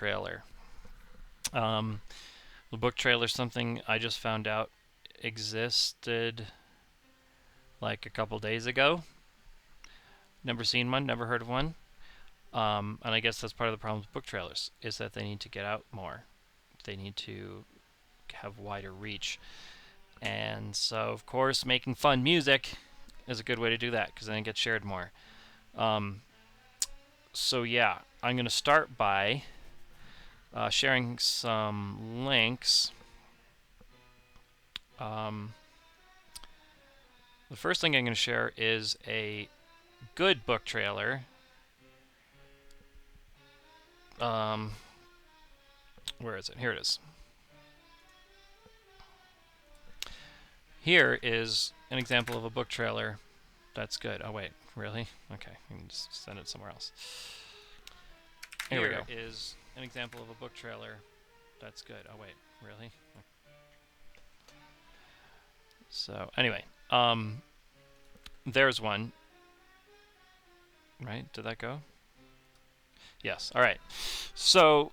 trailer. Um, the book trailer is something I just found out existed like a couple days ago. Never seen one, never heard of one. And I guess that's part of the problem with book trailers is that they need to get out more. They need to have wider reach. And so, of course, making fun music is a good way to do that because then it gets shared more. Um, so yeah, I'm going to start by sharing some links. The first thing I'm going to share is a good book trailer. Where is it? Here it is. Here is an example of a book trailer that's good. Oh wait, really? Okay, I can just send it somewhere else. Here we go. Is an example of a book trailer that's good. Oh wait, really? So anyway, there's one. Right? Did that go? Yes. All right. So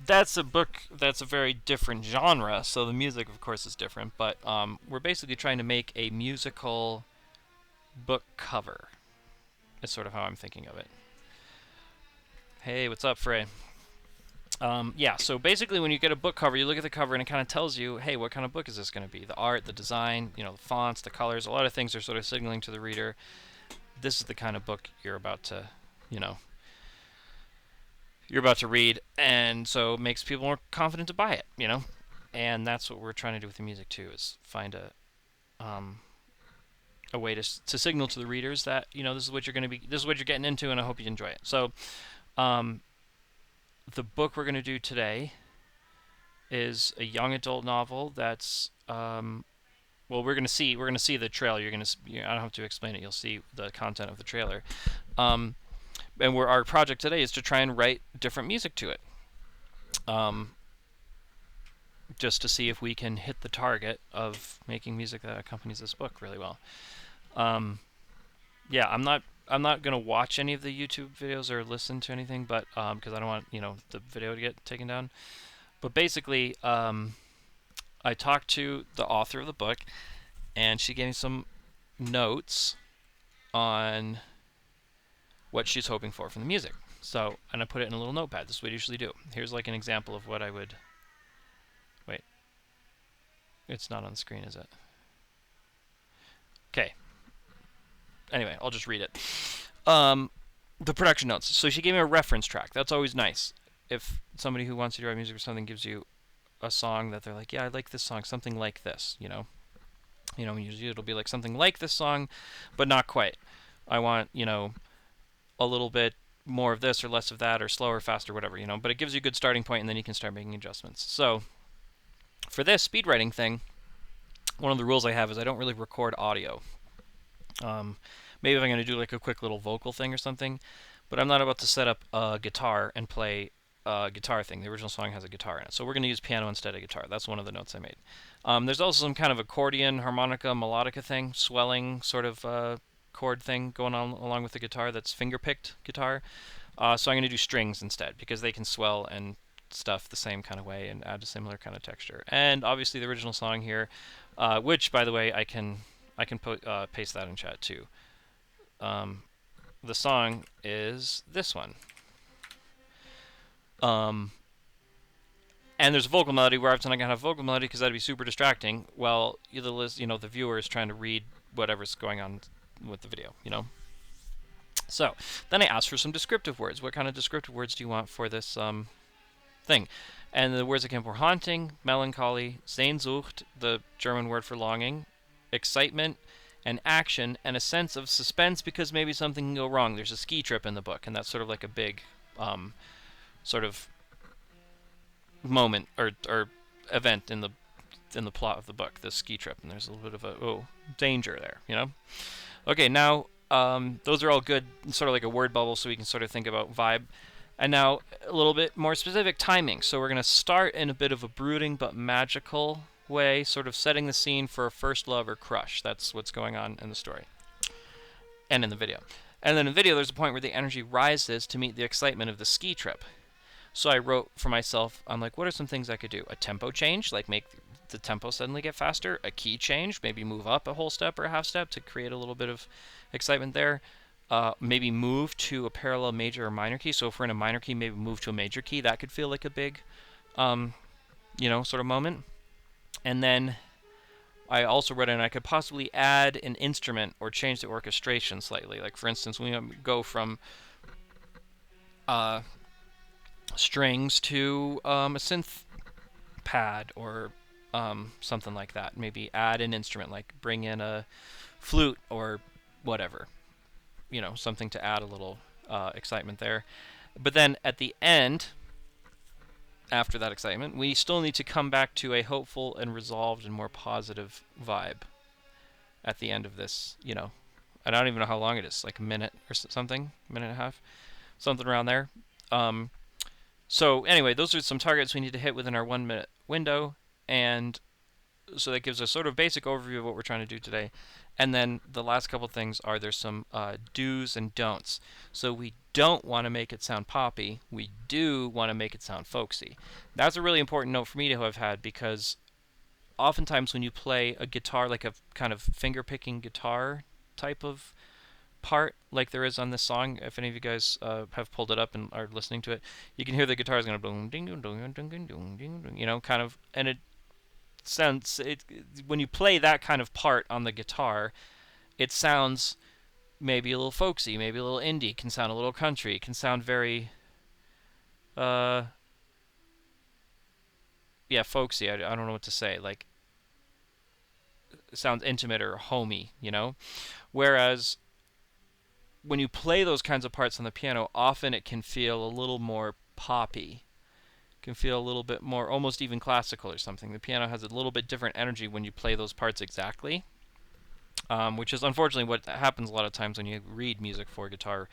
that's a book that's a very different genre. So the music, of course, is different. But we're basically trying to make a musical book cover. Is sort of how I'm thinking of it. Hey, what's up, Frey? Yeah, so basically when you get a book cover, you look at the cover and it kind of tells you, hey, what kind of book is this going to be? The art, the design, the fonts, the colors, a lot of things are sort of signaling to the reader, this is the kind of book you're about to, you're about to read, and so it makes people more confident to buy it, And that's what we're trying to do with the music too, is find a way to signal to the readers that, this is what you're going to be, this is what you're getting into, and I hope you enjoy it. So, the book we're going to do today is a young adult novel that's well, we're going to see the trailer. I don't have to explain it. You'll see the content of the trailer. And our project today is to try and write different music to it. Just to see if we can hit the target of making music that accompanies this book really well. Yeah, I'm not going to watch any of the YouTube videos or listen to anything, but because I don't want the video to get taken down. But basically, I talked to the author of the book, and she gave me some notes on what she's hoping for from the music. So, and I put it in a little notepad. This is what I usually do. Here's like an example of what I would. Wait, it's not on the screen, is it? Okay. Anyway, I'll just read it. The production notes. So she gave me a reference track. That's always nice. If somebody who wants you to write music or something gives you a song that they're like, yeah, I like this song, something like this, usually it'll be like something like this song, but not quite. I want, a little bit more of this or less of that or slower, faster, whatever, but it gives you a good starting point and then you can start making adjustments. So for this speed writing thing, one of the rules I have is I don't really record audio. Maybe if I'm going to do like a quick little vocal thing or something, but I'm not about to set up a guitar and play a guitar thing. The original song has a guitar in it, so we're going to use piano instead of guitar. That's one of the notes I made. There's also some kind of accordion, harmonica, melodica thing, swelling sort of chord thing going on along with the guitar that's finger-picked guitar. So I'm going to do strings instead because they can swell and stuff the same kind of way and add a similar kind of texture. And obviously the original song here, which, by the way, I can paste that in chat too. The song is this one. And there's a vocal melody where I'm not going to have vocal melody because that'd be super distracting. Well, the viewer is trying to read whatever's going on with the video, So then I asked for some descriptive words. What kind of descriptive words do you want for this thing? And the words that came were haunting, melancholy, Sehnsucht, the German word for longing, excitement, and action, and a sense of suspense because maybe something can go wrong. There's a ski trip in the book, and that's sort of like a big sort of moment or event in the plot of the book, the ski trip, and there's a little bit of a danger there, Okay, now those are all good, sort of like a word bubble, so we can sort of think about vibe. And now a little bit more specific timing. So we're going to start in a bit of a brooding but magical way, sort of setting the scene for a first love or crush. That's what's going on in the story and in the video. And then in the video, there's a point where the energy rises to meet the excitement of the ski trip. So I wrote for myself, I'm like, what are some things I could do? A tempo change, like make the tempo suddenly get faster. A key change, maybe move up a whole step or a half step to create a little bit of excitement there. Maybe move to a parallel major or minor key. So if we're in a minor key, maybe move to a major key. That could feel like a big, sort of moment. And then I also read in I could possibly add an instrument or change the orchestration slightly. Like for instance, we go from uh, strings to a synth pad or something like that. Maybe add an instrument, like bring in a flute or whatever. Something to add a little excitement there. But then at the end, after that excitement, we still need to come back to a hopeful and resolved and more positive vibe at the end of this. I don't even know how long it is, like a minute or something, minute and a half, something around there. Um, so anyway, those are some targets we need to hit within our 1 minute window, and so that gives a sort of basic overview of what we're trying to do today. And then the last couple things are there's some do's and don'ts. So we don't want to make it sound poppy. We do want to make it sound folksy. That's a really important note for me to have had, because oftentimes when you play a guitar, like a kind of finger picking guitar type of part like there is on this song, if any of you guys have pulled it up and are listening to it, you can hear the guitars going boom ding ding ding ding ding ding ding, kind of, and it sounds when you play that kind of part on the guitar, it sounds maybe a little folksy, maybe a little indie, can sound a little country, can sound very uh yeah, folksy. I don't know what to say. Like, it sounds intimate or homey. Whereas when you play those kinds of parts on the piano, often it can feel a little more poppy, can feel a little bit more almost even classical or something. The piano has a little bit different energy when you play those parts exactly, which is unfortunately what happens a lot of times when you read music for guitar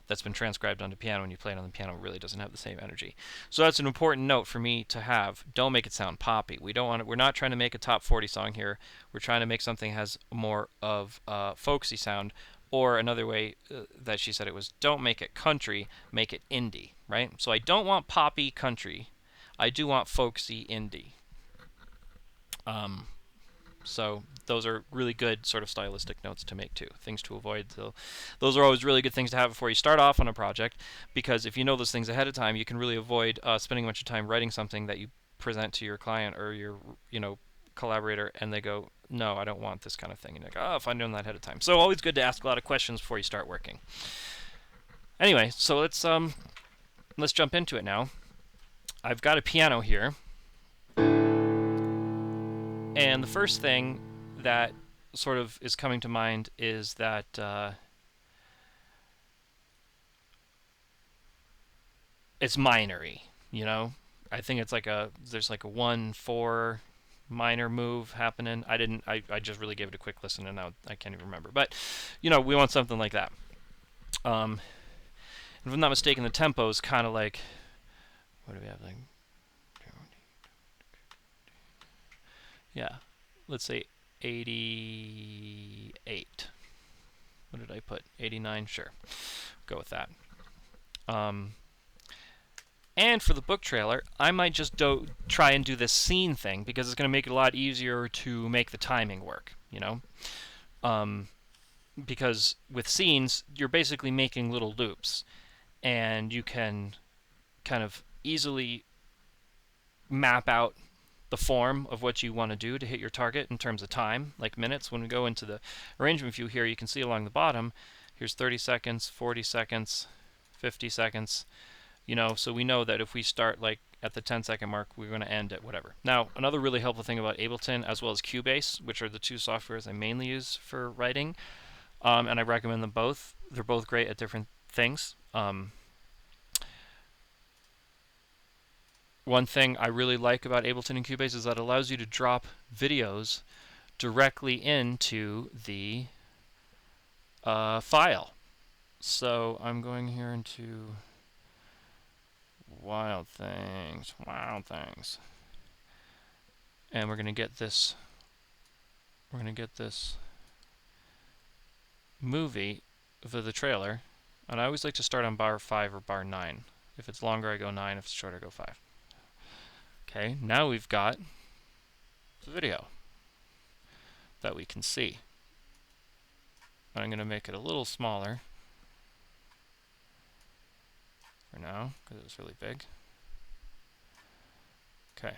that's been transcribed onto piano and you play it on the piano. It really doesn't have the same energy. So that's an important note for me to have. Don't make it sound poppy. We're not trying to make a top 40 song here. We're trying to make something that has more of a folksy sound. Or another way that she said it was, don't make it country, make it indie, right? So I don't want poppy country. I do want folksy indie. So those are really good sort of stylistic notes to make too, things to avoid. So those are always really good things to have before you start off on a project, because if you know those things ahead of time, you can really avoid spending a bunch of time writing something that you present to your client or your collaborator, and they go, no, I don't want this kind of thing. And you're like, oh, if I knew that ahead of time. So always good to ask a lot of questions before you start working. Anyway, so let's jump into it now. I've got a piano here. And the first thing that sort of is coming to mind is that it's minor-y, I think it's there's like a 1-4 minor move happening. I just really gave it a quick listen and now I can't even remember. But, we want something like that. If I'm not mistaken, the tempo is kind of like, what do we have? Like, yeah, let's say 88. What did I put? 89? Sure. Go with that. And for the book trailer, I might just try and do this scene thing, because it's going to make it a lot easier to make the timing work, because with scenes, you're basically making little loops, and you can kind of easily map out the form of what you want to do to hit your target in terms of time, like minutes. When we go into the arrangement view here, you can see along the bottom, here's 30 seconds, 40 seconds, 50 seconds, so we know that if we start like at the 10-second mark, we're going to end at whatever. Now, another really helpful thing about Ableton as well as Cubase, which are the two softwares I mainly use for writing, and I recommend them both. They're both great at different things. One thing I really like about Ableton and Cubase is that it allows you to drop videos directly into the file. So I'm going here into Wild Things, and we're going to get this movie for the trailer, and I always like to start on bar 5 or bar 9. If it's longer, I go 9. If it's shorter, I go 5. Okay, now we've got the video that we can see. I'm going to make it a little smaller for now because it was really big. Okay.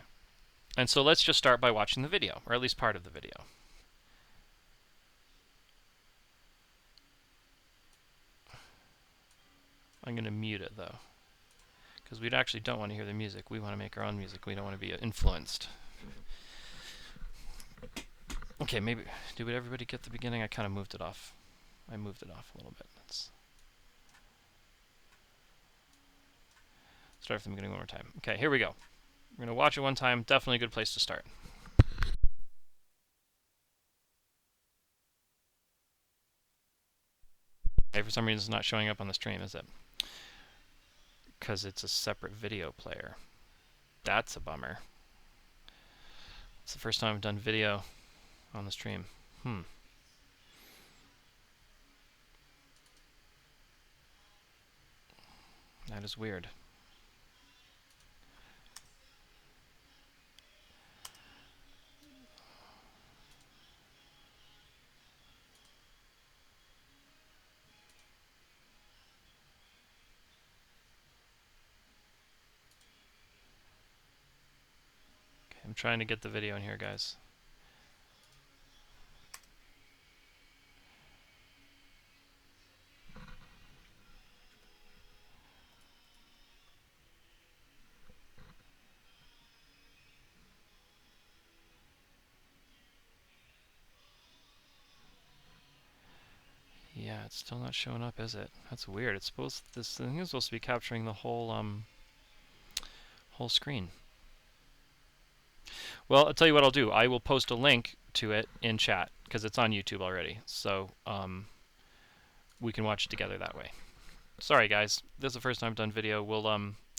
And so let's just start by watching the video, or at least part of the video. I'm going to mute it though, because we actually don't want to hear the music. We want to make our own music. We don't want to be influenced. Okay, maybe, did everybody get the beginning? I kind of moved it off. I moved it off a little bit. Let's start from the beginning one more time. Okay, here we go. We're going to watch it one time. Definitely a good place to start. Okay, for some reason it's not showing up on the stream, is it? Because it's a separate video player. That's a bummer. It's the first time I've done video on the stream. That is weird. Okay, I'm trying to get the video in here, guys. Yeah, it's still not showing up, is it? That's weird. It's supposed, this thing is supposed to be capturing the whole whole screen. Well, I'll tell you what I'll do. I will post a link to it in chat because it's on YouTube already. So we can watch it together that way. Sorry guys, this is the first time I've done video. We'll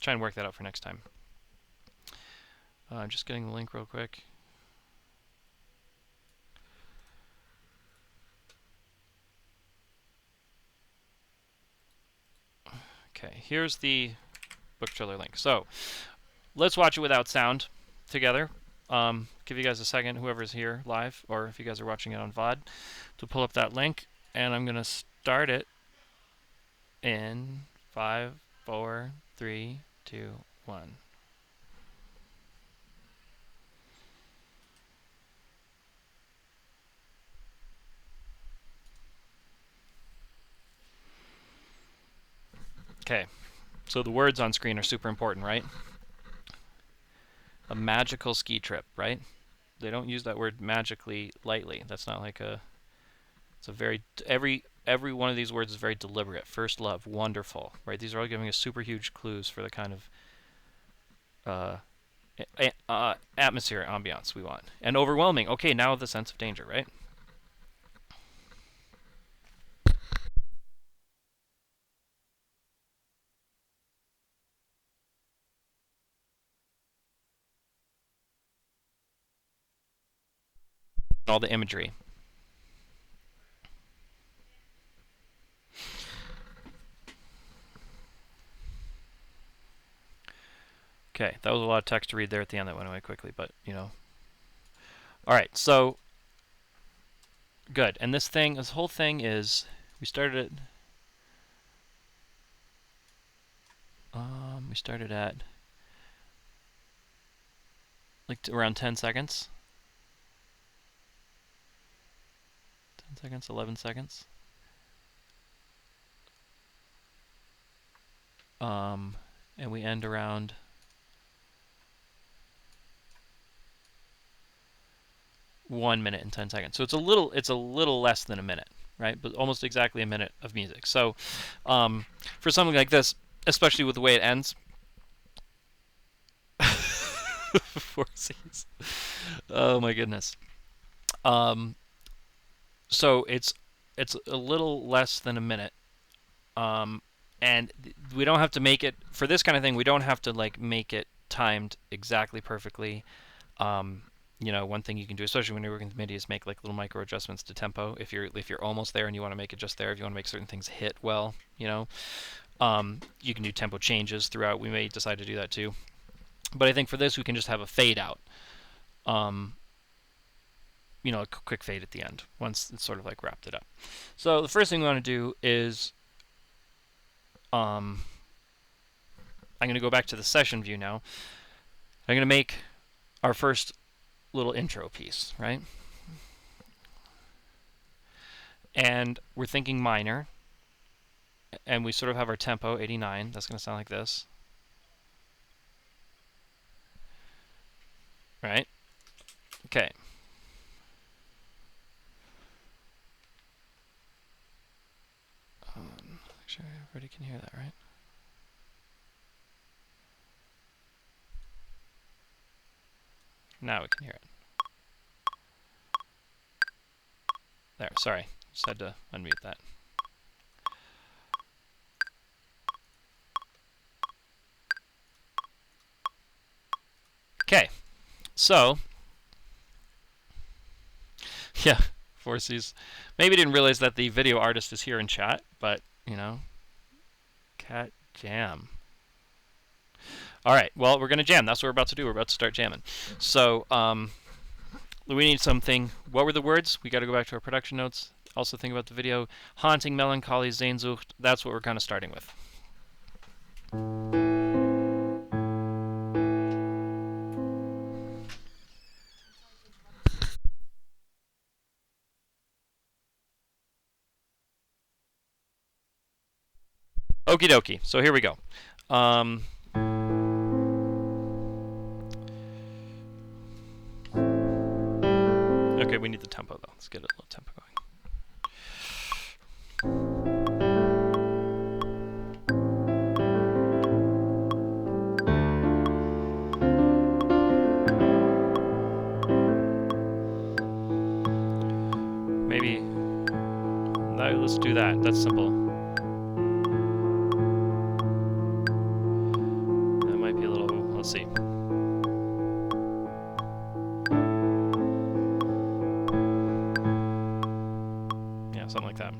try and work that out for next time. I'm just getting the link real quick. Okay, here's the book trailer link. So let's watch it without sound together. Give you guys a second, whoever's here live, or if you guys are watching it on VOD, to pull up that link. And I'm going to start it in 5, 4, 3, 2, 1. Okay, so the words on screen are super important, right? A magical ski trip, right? They don't use that word magically lightly. That's not like a, it's a very, every one of these words is very deliberate. First love, wonderful, right? These are all giving us super huge clues for the kind of atmosphere, ambiance we want. And overwhelming, okay, now the sense of danger, right? All the imagery. Okay, that was a lot of text to read there at the end. That went away quickly, but, you know. All right, so good. And this whole thing is, we started it. We started at like around 10 seconds. 10 seconds, 11 seconds. And we end around 1 minute and 10 seconds. So it's a little less than a minute, right? But almost exactly a minute of music. So for something like this, especially with the way it ends, 4 C's. Oh my goodness. So it's a little less than a minute. And we don't have to make it, for this kind of thing, we don't have to like make it timed exactly perfectly. You know, one thing you can do, especially when you're working with MIDI, is make like little micro adjustments to tempo. If you're almost there and you want to make it just there, if you want to make certain things hit well, you know. You can do tempo changes throughout. We may decide to do that too. But I think for this, we can just have a fade out. You know, a quick fade at the end once it's sort of like wrapped it up. So the first thing we want to do is I'm going to go back to the session view now. I'm going to make our first little intro piece, right? And we're thinking minor. And we sort of have our tempo, 89. That's going to sound like this. Right? Okay. Make sure everybody can hear that, right? Now we can hear it. There, sorry. Just had to unmute that. Okay. So, yeah, 4Cs. Maybe didn't realize that the video artist is here in chat, but, you know, cat jam. All right, well, we're going to jam. That's what we're about to do. We're about to start jamming. So, we need something. What were the words? We got to go back to our production notes. Also think about the video. Haunting, melancholy, Sehnsucht. That's what we're kind of starting with. Okie dokie. So here we go. Okay, we need the tempo though. Let's get a little tempo going. Maybe let's do that. That's simple. That might be a little. Let's see. Yeah, something like that.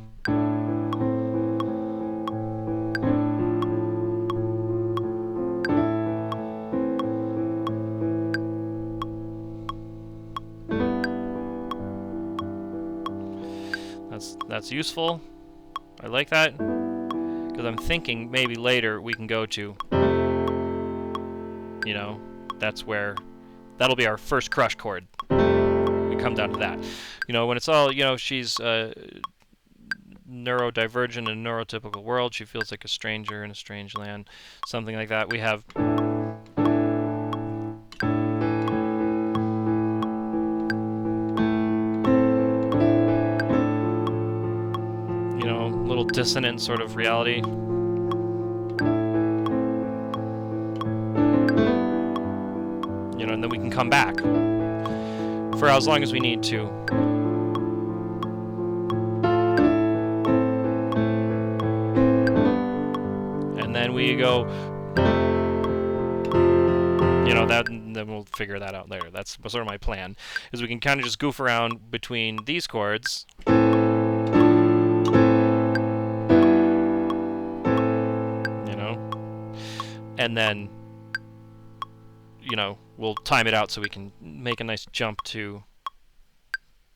That's useful. I like that, because I'm thinking maybe later we can go to, you know, that'll be our first crush chord. We come down to that. You know, when it's all, you know, she's neurodivergent in a neurotypical world. She feels like a stranger in a strange land. Something like that. We have... dissonant sort of reality. You know, and then we can come back for as long as we need to. And then we go, you know, then we'll figure that out later. That's sort of my plan, is we can kind of just goof around between these chords. And then, you know, we'll time it out so we can make a nice jump to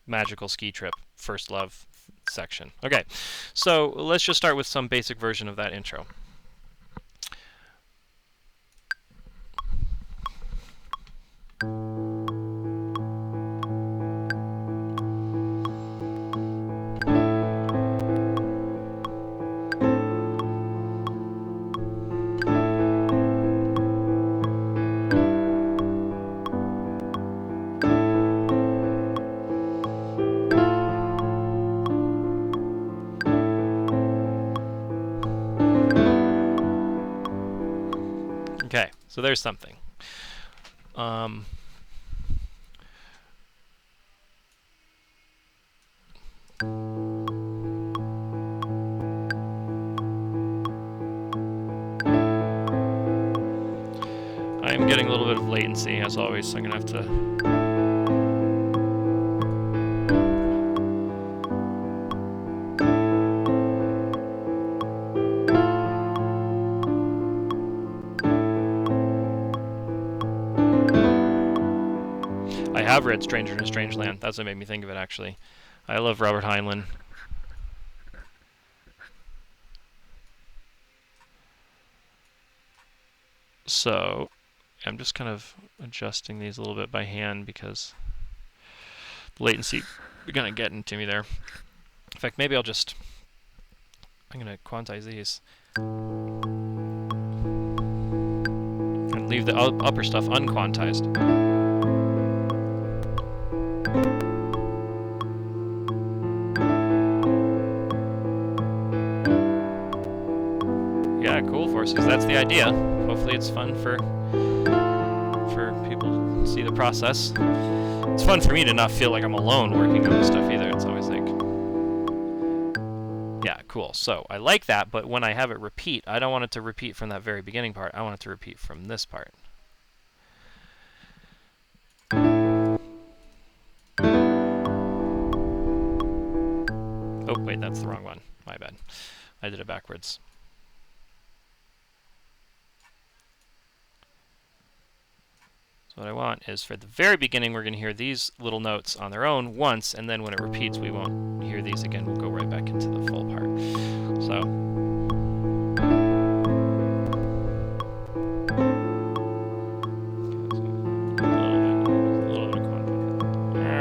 Magical Ski Trip, First Love section. Okay, so let's just start with some basic version of that intro. Okay, so there's something. I'm getting a little bit of latency, as always, so I'm going to have to... I have read Stranger in a Strange Land. That's what made me think of it, actually. I love Robert Heinlein. So I'm just kind of adjusting these a little bit by hand because the latency is going to get into me there. In fact, maybe I'm going to quantize these and leave the upper stuff unquantized. Yeah, cool, Forces. That's the idea. Hopefully it's fun for people to see the process. It's fun for me to not feel like I'm alone working on this stuff either. It's always like, yeah, cool. So I like that, but when I have it repeat, I don't want it to repeat from that very beginning part. I want it to repeat from this part. Oh, wait, that's the wrong one. My bad. I did it backwards. So what I want is for the very beginning, we're going to hear these little notes on their own once, and then when it repeats, we won't hear these again. We'll go right back into the full part. So.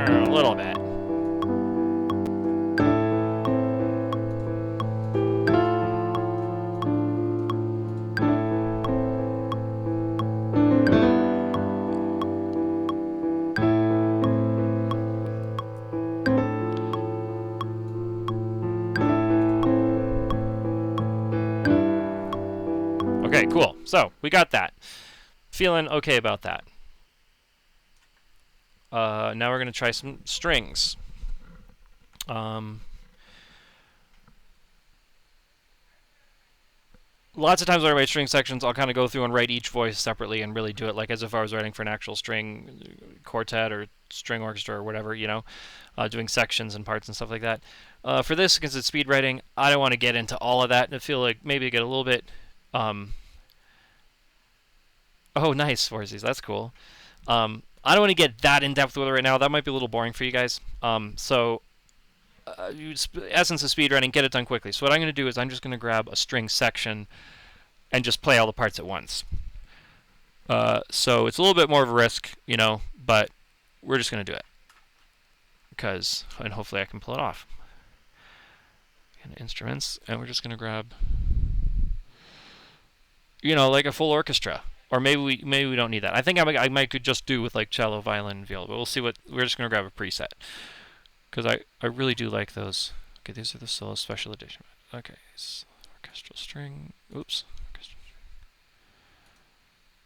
A little bit. Okay, cool. So, we got that. Feeling okay about that. Now we're going to try some strings. Lots of times when I write string sections, I'll kind of go through and write each voice separately and really do it like as if I was writing for an actual string quartet or string orchestra or whatever, you know, doing sections and parts and stuff like that. For this, because it's speed writing, I don't want to get into all of that, and I feel like maybe get a little bit... Oh, nice, Forzies. That's cool. I don't want to get that in-depth with it right now. That might be a little boring for you guys. Essence of speedrunning, get it done quickly. So what I'm going to do is I'm just going to grab a string section and just play all the parts at once. So it's a little bit more of a risk, you know, but we're just going to do it. And hopefully I can pull it off. And instruments, and we're just going to grab, you know, like a full orchestra. Or maybe we don't need that. I think I might could just do with like cello, violin, and viola. But we'll see what we're just gonna grab a preset because I really do like those. Okay, these are the solo special edition. Okay, so orchestral string. Oops. Orchestral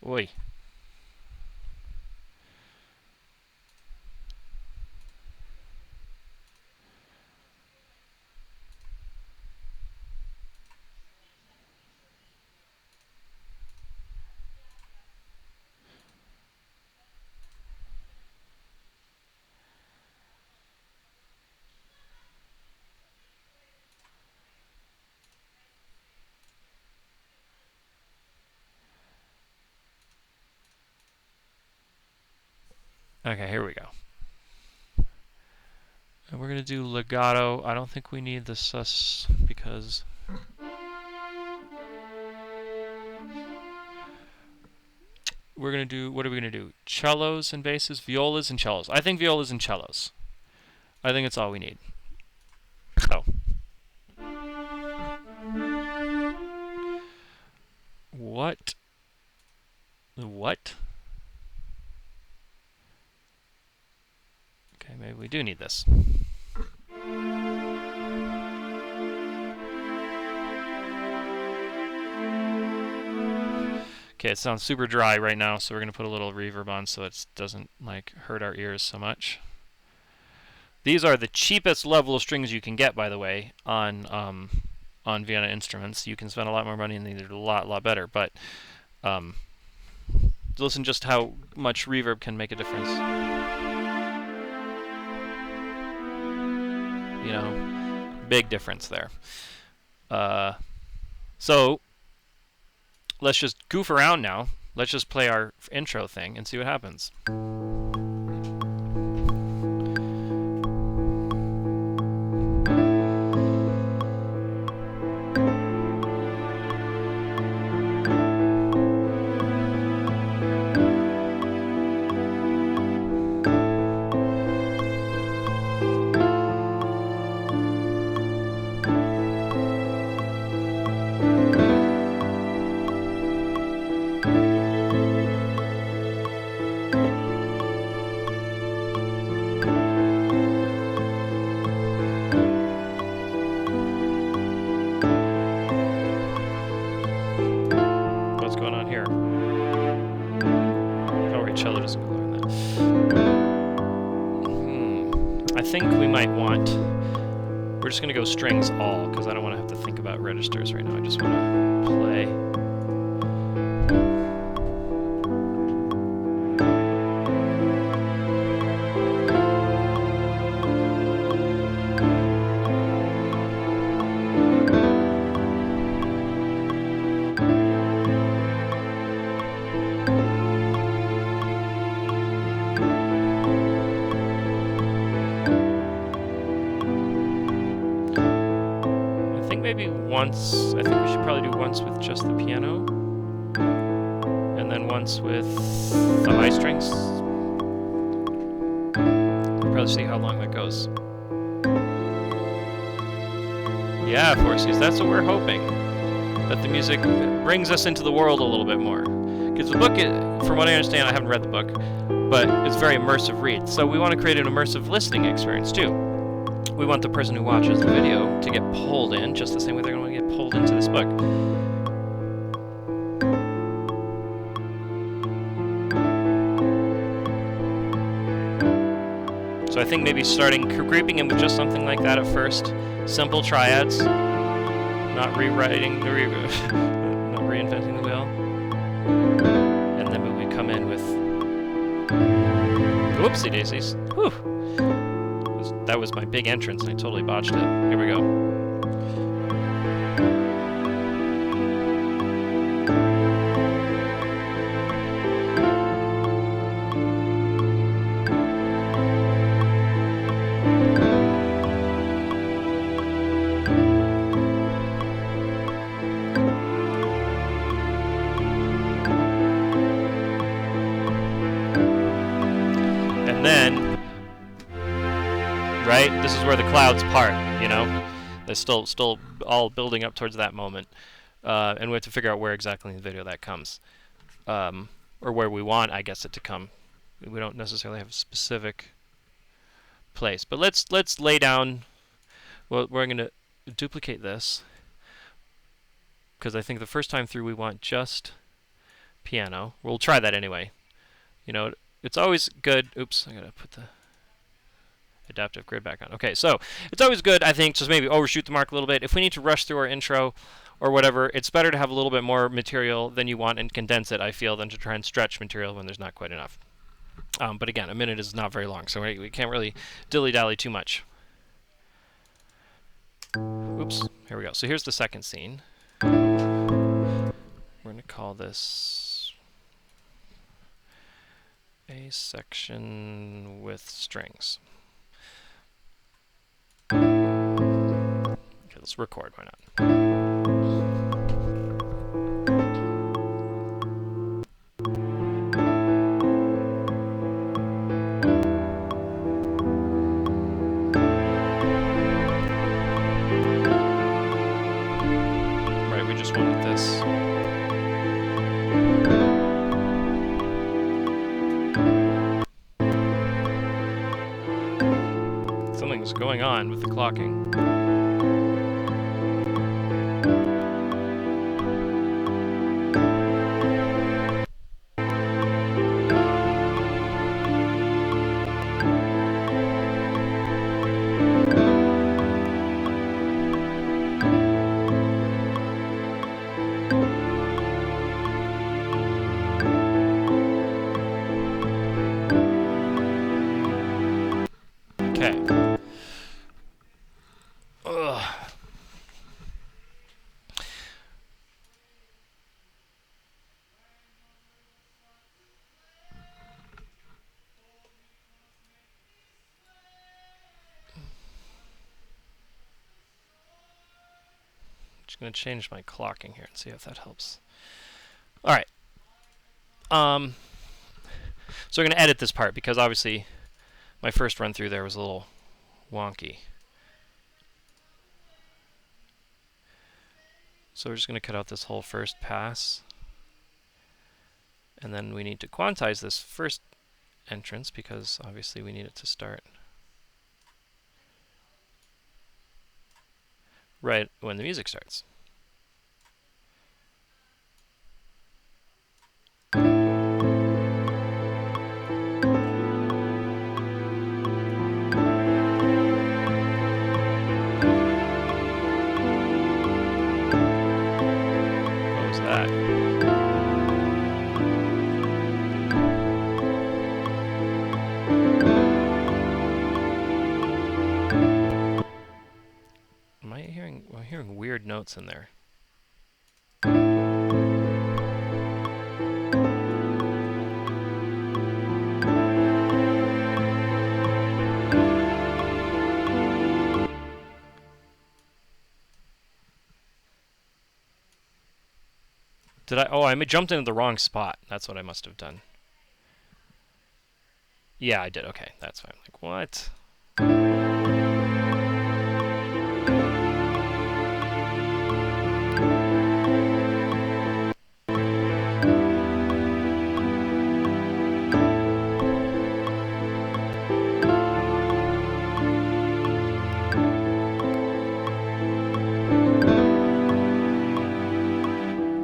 string. Oi. Okay, here we go. And we're going to do legato. I don't think we need the sus because... We're going to do... What are we going to do? Cellos and basses? Violas and cellos. I think violas and cellos. I think it's all we need. So. What? Okay, maybe we do need this. Okay, it sounds super dry right now, so we're going to put a little reverb on so it doesn't like hurt our ears so much. These are the cheapest level of strings you can get, by the way, on Vienna Instruments. You can spend a lot more money and they're a lot better, but listen just how much reverb can make a difference. You know, big difference there. So let's just goof around now. Let's just play our intro thing and see what happens. cello doesn't go lower than that. I think we might want... We're just going to go strings all, because I don't want to have to think about registers right now. I just want to play. Maybe once, I think we should probably do once with just the piano, and then once with the high strings. We'll probably see how long that goes. Yeah, Forces, that's what we're hoping. That the music brings us into the world a little bit more. Because the book, from what I understand, I haven't read the book, but it's a very immersive read. So we want to create an immersive listening experience too. We want the person who watches the video to get pulled in, just the same way they're going to get pulled into this book. So I think maybe creeping in with just something like that at first. Simple triads, not rewriting, not reinventing the wheel. And then we come in with... Whoopsie daisies. Whew. That was my big entrance, and I totally botched it. Here we go. And then... Right? This is where the clouds part, you know? They're still all building up towards that moment. And we have to figure out where exactly in the video that comes. Or where we want, I guess, it to come. We don't necessarily have a specific place. But let's lay down... Well, we're going to duplicate this. Because I think the first time through we want just piano. We'll try that anyway. You know, it's always good... Oops, I got to put the... adaptive grid back on. Okay, so it's always good, I think, just maybe overshoot the mark a little bit. If we need to rush through our intro or whatever, it's better to have a little bit more material than you want and condense it, I feel, than to try and stretch material when there's not quite enough. But again, a minute is not very long, so we can't really dilly-dally too much. Oops, here we go. So here's the second scene. We're going to call this a section with strings. Okay, let's record, why not? Right, we just wanted this. Something's going on with the clocking. Just going to change my clocking here and see if that helps. All right. So we're going to edit this part because obviously my first run through there was a little wonky. So we're just going to cut out this whole first pass. And then we need to quantize this first entrance because obviously we need it to start right when the music starts. hearing weird notes in there. Did I? Oh, I jumped into the wrong spot. That's what I must have done. Yeah, I did. Okay, that's fine. Like, what?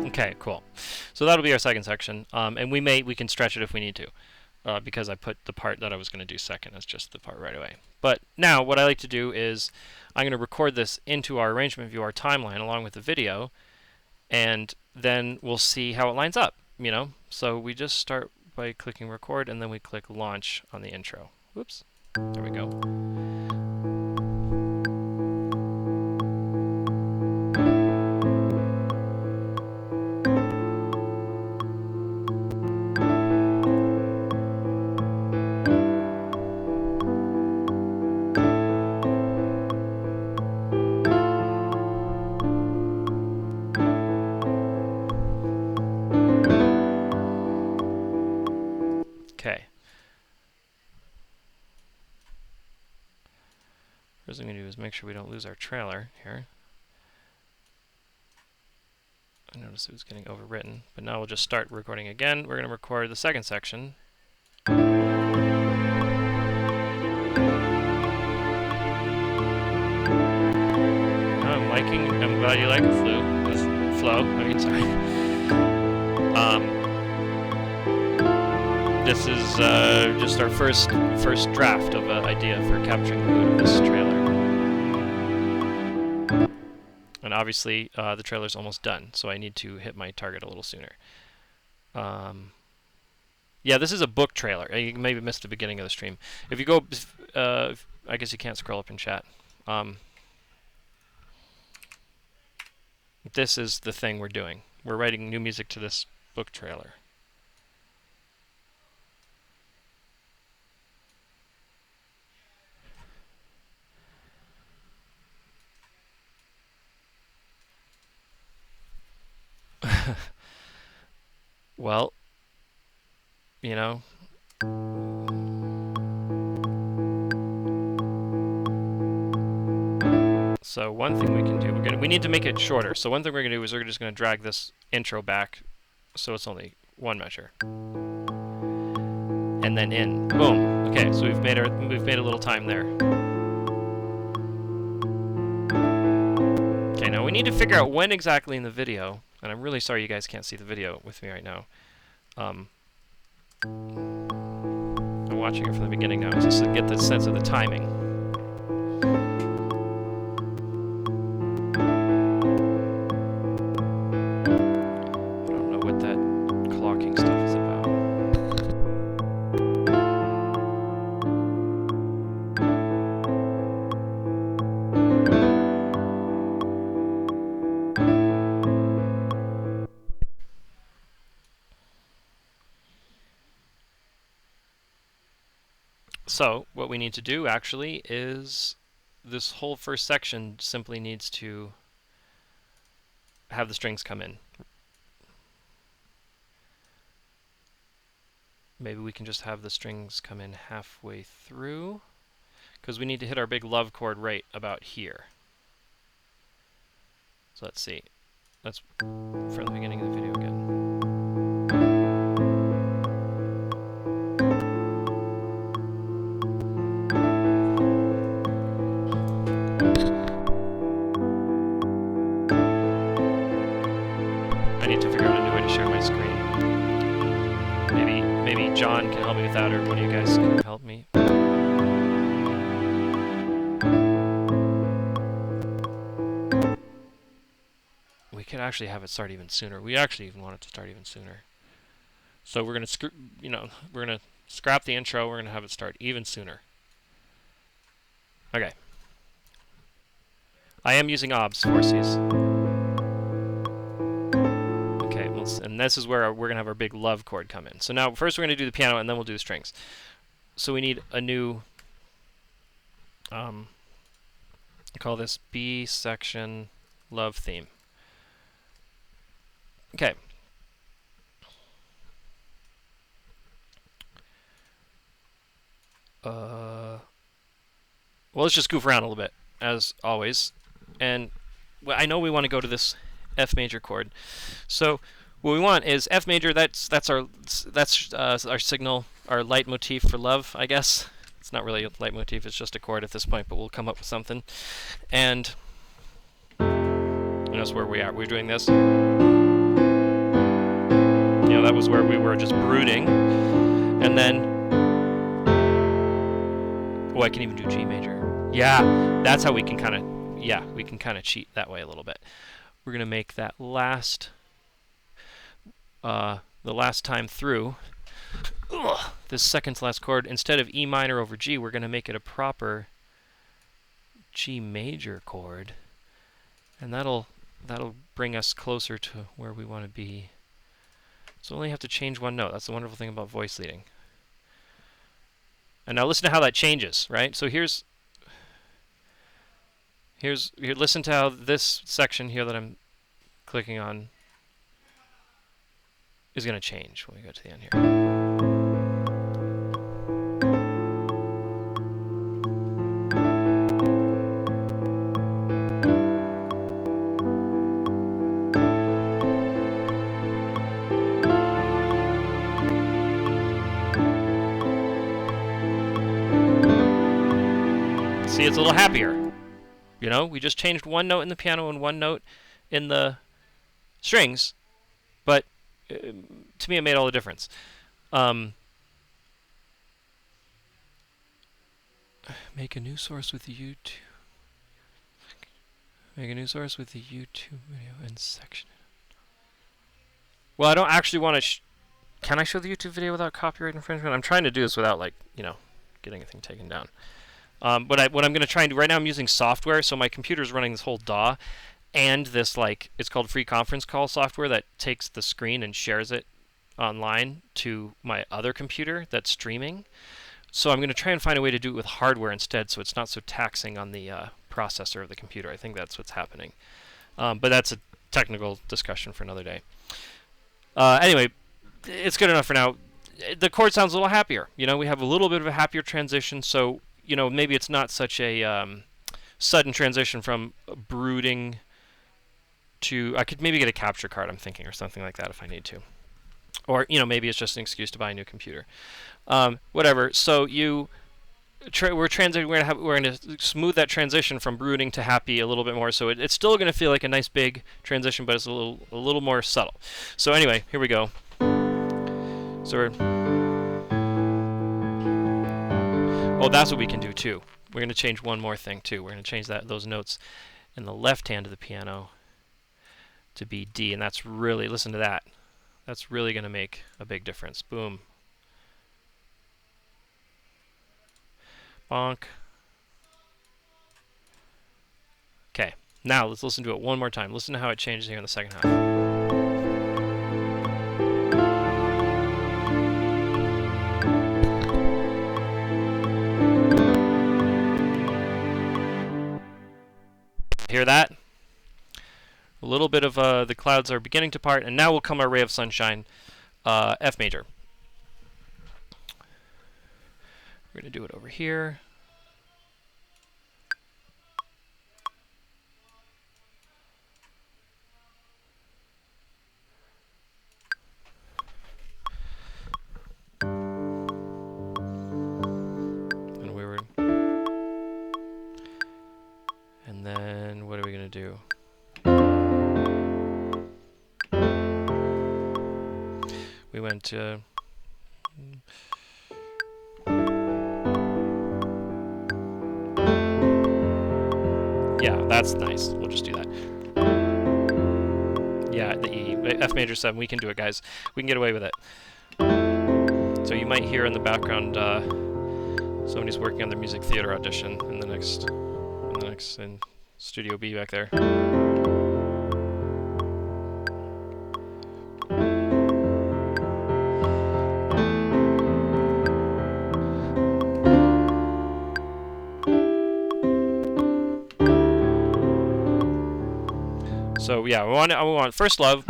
Okay, cool. So that'll be our second section, and we can stretch it if we need to, because I put the part that I was going to do second as just the part right away. But now what I like to do is I'm going to record this into our arrangement view, our timeline, along with the video, and then we'll see how it lines up. You know, so we just start by clicking record, and then we click launch on the intro. Whoops, there we go. Okay. First thing we do is make sure we don't lose our trailer here. I noticed it was getting overwritten, but now we'll just start recording again. We're going to record the second section. I'm glad you like it, Flo. I mean, sorry. This is just our first draft of an idea for capturing the mood of this trailer. And obviously, the trailer's almost done, so I need to hit my target a little sooner. Yeah, this is a book trailer. You maybe missed the beginning of the stream. If you go, I guess you can't scroll up in chat. This is the thing we're doing. We're writing new music to this book trailer. Well, you know. So one thing we can do, we need to make it shorter. So one thing we're going to do is we're just going to drag this intro back so it's only one measure. And then in. Boom. Okay, so we've made a little time there. Okay, now we need to figure out when exactly in the video, and I'm really sorry you guys can't see the video with me right now. I'm watching it from the beginning now, just to get the sense of the timing. I don't know what that clocking stuff is about. So what we need to do actually is this whole first section simply needs to have the strings come in. Maybe we can just have the strings come in halfway through, because we need to hit our big love chord right about here. So let's see. Let's from the beginning of the video again. I need to figure out a new way to share my screen. Maybe John can help me with that, or one of you guys can help me. We could actually have it start even sooner. We actually even want it to start even sooner. So we're gonna scrap the intro. We're gonna have it start even sooner. Okay. I am using obs forces. Okay, and this is where we're going to have our big love chord come in. So now first we're going to do the piano and then we'll do the strings. So we need a new, call this B section love theme. Okay. Well, let's just goof around a little bit, as always. And I know we want to go to this F major chord. So what we want is F major. That's our signal, our leitmotif for love, I guess. It's not really a leitmotif. It's just a chord at this point, but we'll come up with something. And that's where we are. We're doing this. That was where we were just brooding, and then. Oh, I can even do G major. Yeah, that's how we can kind of, we can kind of cheat that way a little bit. We're going to make that the last time through, this second to last chord, instead of E minor over G, we're going to make it a proper G major chord. And that'll bring us closer to where we want to be. So we only have to change one note. That's the wonderful thing about voice leading. And now listen to how that changes, right? So here, listen to how this section here that I'm clicking on is going to change when we go to the end here. See, it's a little happier. We just changed one note in the piano and one note in the strings, but to me it made all the difference. Make a new source with the YouTube. Make a new source with the YouTube video and section. Well, I don't actually want to. Can I show the YouTube video without copyright infringement? I'm trying to do this without, getting anything taken down. What I'm going to try and do right now, I'm using software, so my computer's running this whole DAW, and this it's called free conference call software that takes the screen and shares it online to my other computer that's streaming. So I'm going to try and find a way to do it with hardware instead, so it's not so taxing on the processor of the computer. I think that's what's happening, but that's a technical discussion for another day. Anyway, it's good enough for now. The chord sounds a little happier. We have a little bit of a happier transition, so maybe it's not such a sudden transition from brooding to. I could maybe get a capture card, I'm thinking, or something like that if I need to. Or maybe it's just an excuse to buy a new computer. Whatever. So we're going to smooth that transition from brooding to happy a little bit more. So it's still going to feel like a nice big transition, but it's a little more subtle. So anyway, here we go. So that's what we can do too. We're going to change one more thing too. We're going to change those notes in the left hand of the piano to be D, and that's really, listen to that. That's really going to make a big difference. Boom. Bonk. Okay, now let's listen to it one more time. Listen to how it changes here in the second half. Hear that? A little bit of the clouds are beginning to part, and now will come our ray of sunshine, F major. We're going to do it over here. And then what are we going to do? We went to yeah, that's nice. We'll just do that. Yeah, the E. F major 7. We can do it, guys. We can get away with it. So you might hear in the background somebody's working on their music theater audition in Studio B back there. So yeah, we want First Love.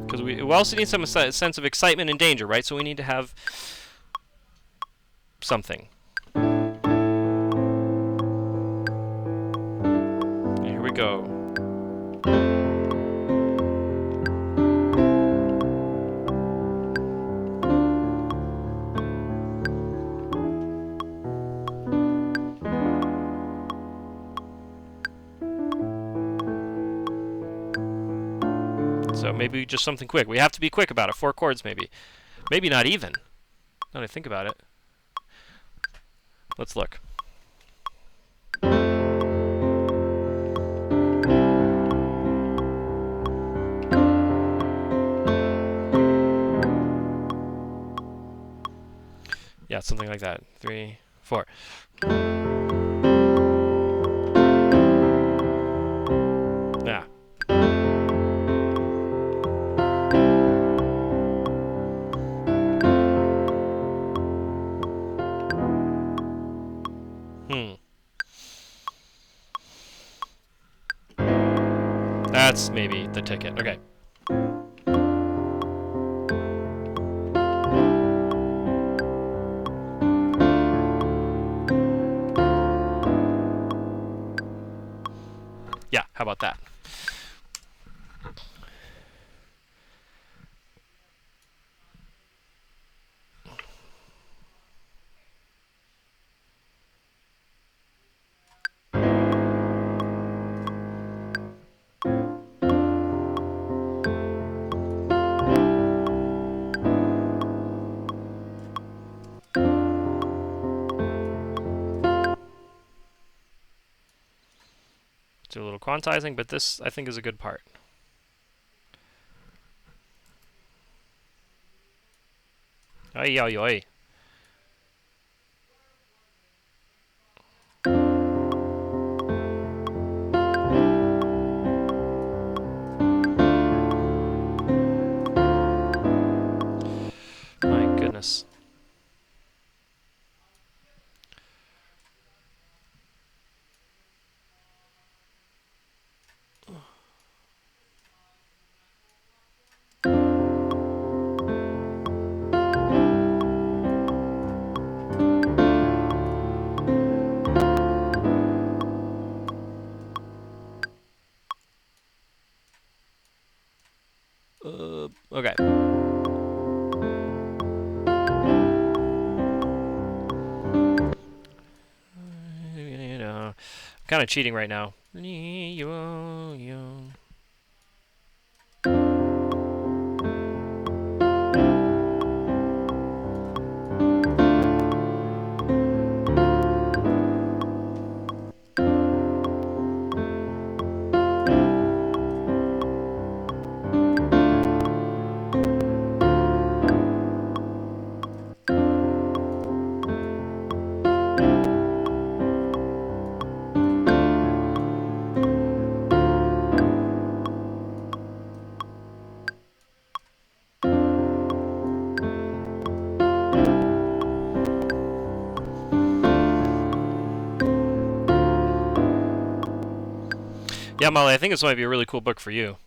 Because we also need some sense of excitement and danger, right? So we need to have something. Here we go. So maybe just something quick. We have to be quick about it. 4 chords maybe. Maybe not even. Now that I think about it. Let's look. Yeah, something like that. 3, 4. Yeah. That's maybe the ticket. Okay. Yeah, how about that? Do a little quantizing, but this I think is a good part. Ay, ay, ay. My goodness. Okay. I'm kind of cheating right now. Yeah, Molly, I think this might be a really cool book for you.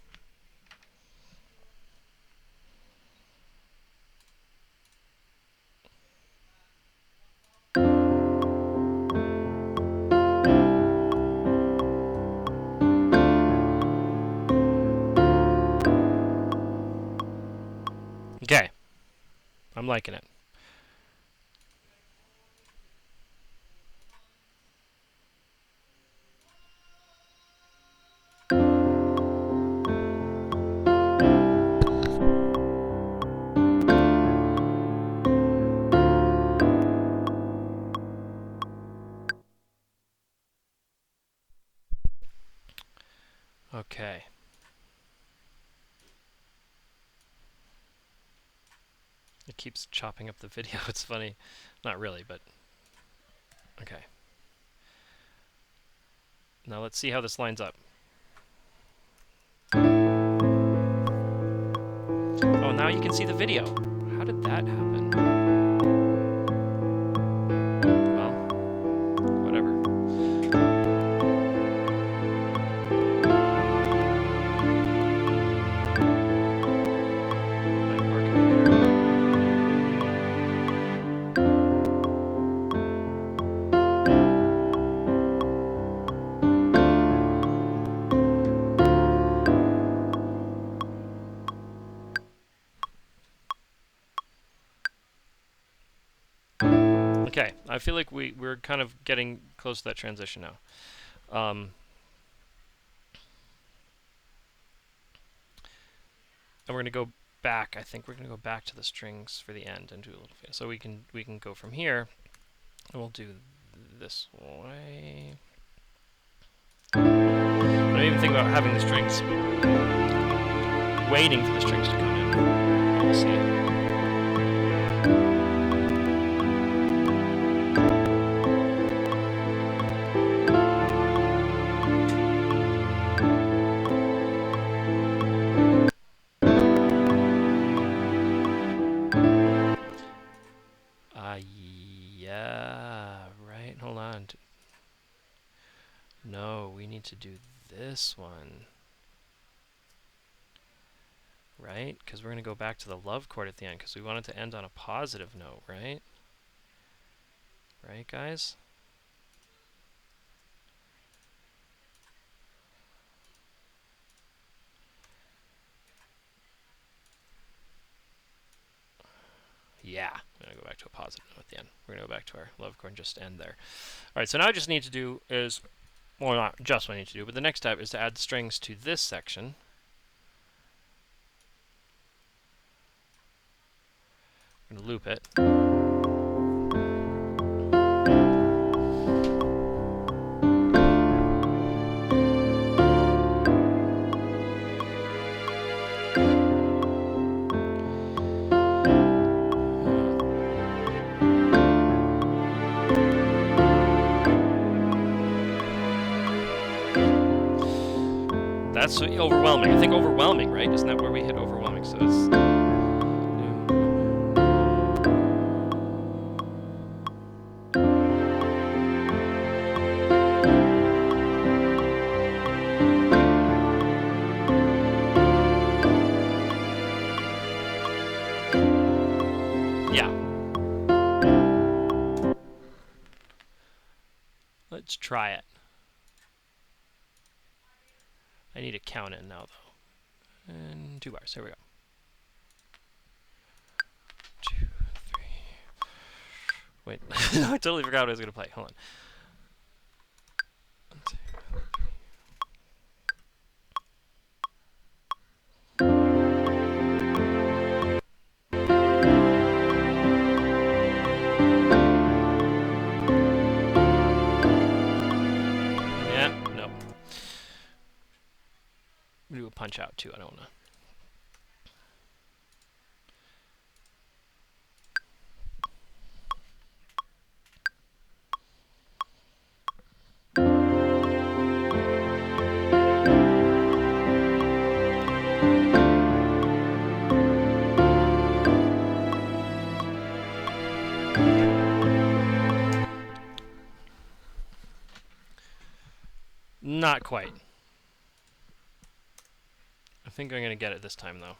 Okay. I'm liking it. Okay. It keeps chopping up the video. It's funny. Not really, but okay. Now let's see how this lines up. Oh, now you can see the video. How did that happen? Well, whatever. My poor computer. Okay, I feel like we're kind of getting close to that transition now. And we're going to go back. I think we're going to go back to the strings for the end and do a little bit. So we can go from here, and we'll do this way. I don't even think about having the strings, waiting for the strings to come in. We'll see. Yeah, right. Hold on. No, we need to do this one. Right? Because we're going to go back to the love chord at the end because we want it to end on a positive note, right? Right, guys? Yeah, I'm going to go back to a positive note at the end. We're going to go back to our love chord and just end there. All right, so now I just need to do is, well, not just what I need to do, but the next step is to add the strings to this section. I'm going to loop it. That's overwhelming. I think overwhelming, right? Isn't that where we hit overwhelming? So it's... yeah. Let's try it. I need to count in now, though. And 2 bars. Here we go. 2, 3. Wait. No, I totally forgot what I was going to play. Hold on. 1, 2, 3. Yeah, no. Do a punch out too. I don't know. Not quite. I think I'm going to get it this time, though.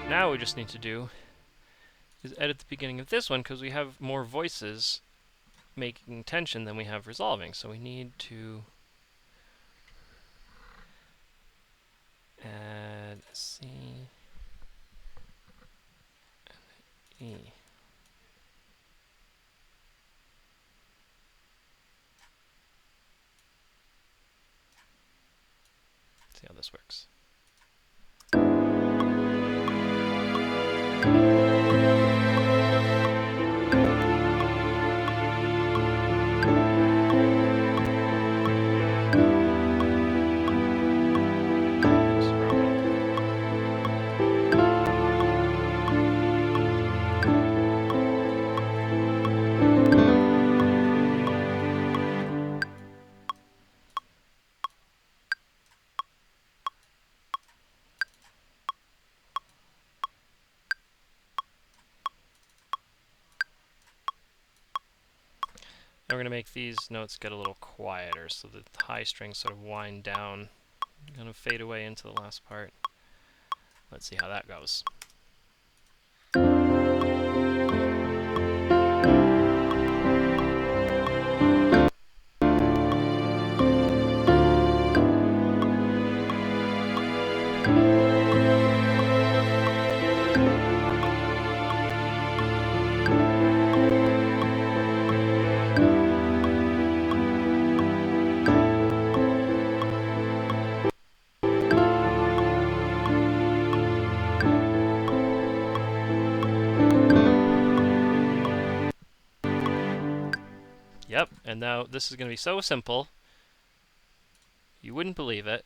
Now we just need to do is edit the beginning of this one because we have more voices making tension than we have resolving. So we need to Add C and E. See how this works. Now we're going to make these notes get a little quieter so the high strings sort of wind down, kind of fade away into the last part. Let's see how that goes. Yep, and now this is going to be so simple, you wouldn't believe it.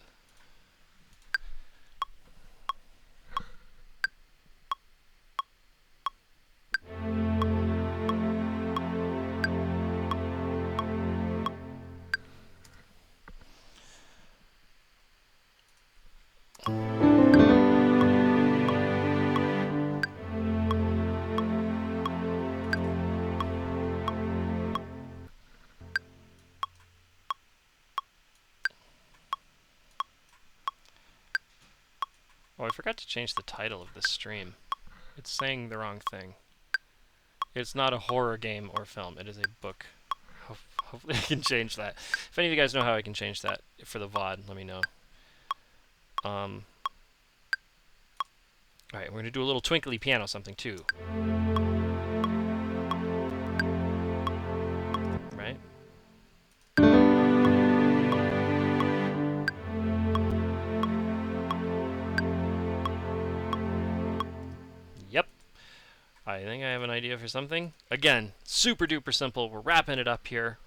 Oh, I forgot to change the title of this stream. It's saying the wrong thing. It's not a horror game or film. It is a book. Hopefully I can change that. If any of you guys know how I can change that for the VOD, let me know. Alright, we're going to do a little twinkly piano something too. Right? Yep. I think I have an idea for something. Again, super duper simple. We're wrapping it up here.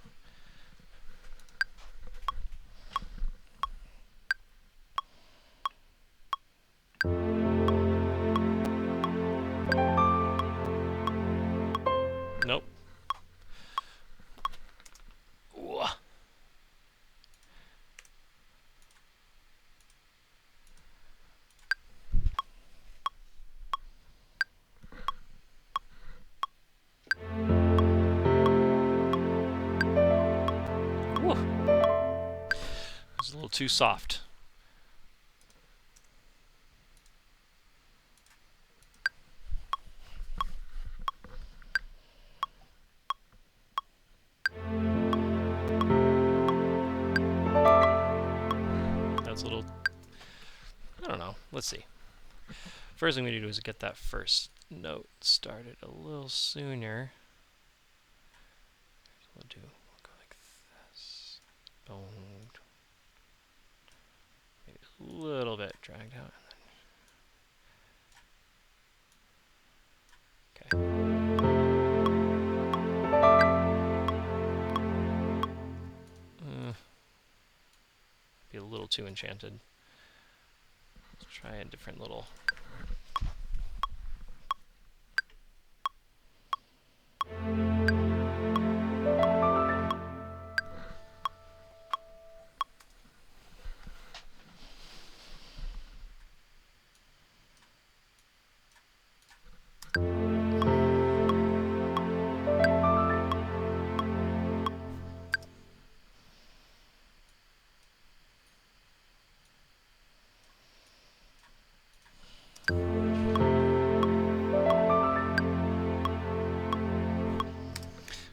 Nope. Ooh. It's a little too soft. That's a little... I don't know. Let's see. First thing we need to do is get that first note started a little sooner. We'll go like this. Boom. Maybe a little bit dragged out. Okay. Be a little too enchanted. Let's try a different little...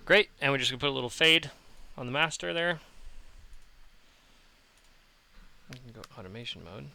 Great, and we're just going to put a little fade on the master there. We can go automation mode.